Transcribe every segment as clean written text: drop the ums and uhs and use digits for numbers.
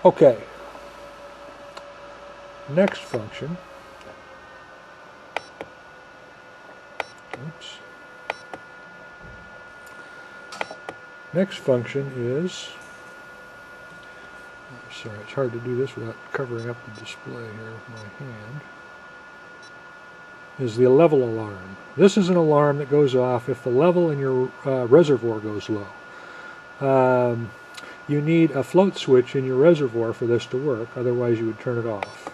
Okay. Next function. Oops. Next function is, sorry, it's hard to do this without covering up the display here with my hand, is the level alarm. This is an alarm that goes off if the level in your reservoir goes low. You need a float switch in your reservoir for this to work, otherwise you would turn it off.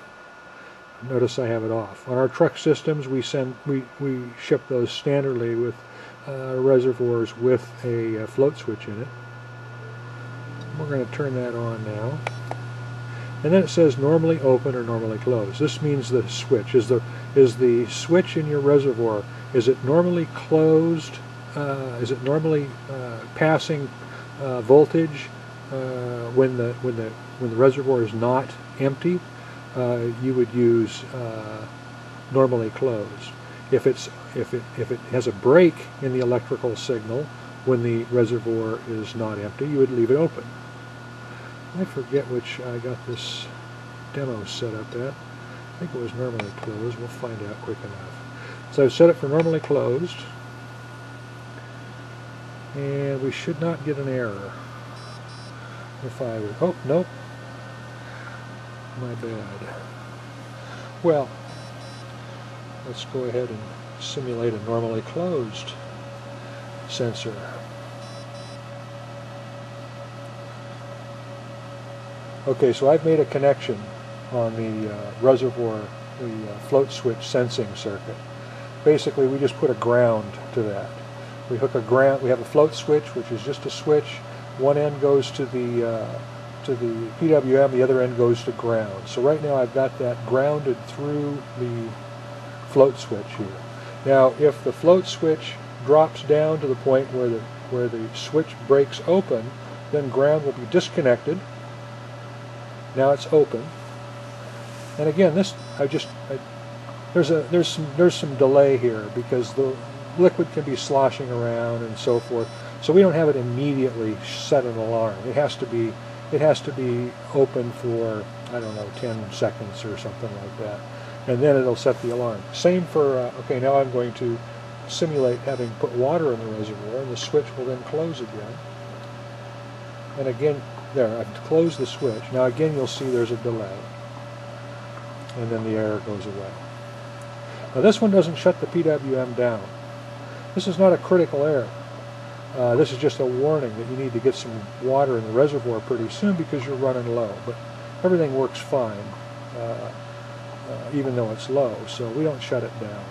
Notice I have it off. On our truck systems, we ship those standardly with reservoirs with a float switch in it. We're going to turn that on now. And then it says normally open or normally closed. This means the switch. Is the switch in your reservoir, is it normally closed? Is it normally passing voltage when the reservoir is not empty? You would use normally closed. If it has a break in the electrical signal when the reservoir is not empty, you would leave it open. I forget which I got this demo set up at. I think it was normally closed. We'll find out quick enough. So I've set it for normally closed, and we should not get an error. If I would, oh nope, my bad. Well, let's go ahead and simulate a normally closed sensor. Okay, so I've made a connection on the reservoir, the float switch sensing circuit. Basically, we just put a ground to that. We hook a ground. We have a float switch, which is just a switch. One end goes to the PWM, the other end goes to ground. So right now I've got that grounded through the float switch here. Now, if the float switch drops down to the point where the switch breaks open, then ground will be disconnected. Now it's open, and again, there's some delay here because the liquid can be sloshing around and so forth. So we don't have it immediately set an alarm. It has to be open for, I don't know, 10 seconds or something like that, and then it'll set the alarm. Same for okay. Now I'm going to simulate having put water in the reservoir, and the switch will then close again, and again. There, I've closed the switch. Now again you'll see there's a delay, and then the error goes away. Now this one doesn't shut the PWM down. This is not a critical error. This is just a warning that you need to get some water in the reservoir pretty soon because you're running low. But everything works fine, even though it's low, so we don't shut it down.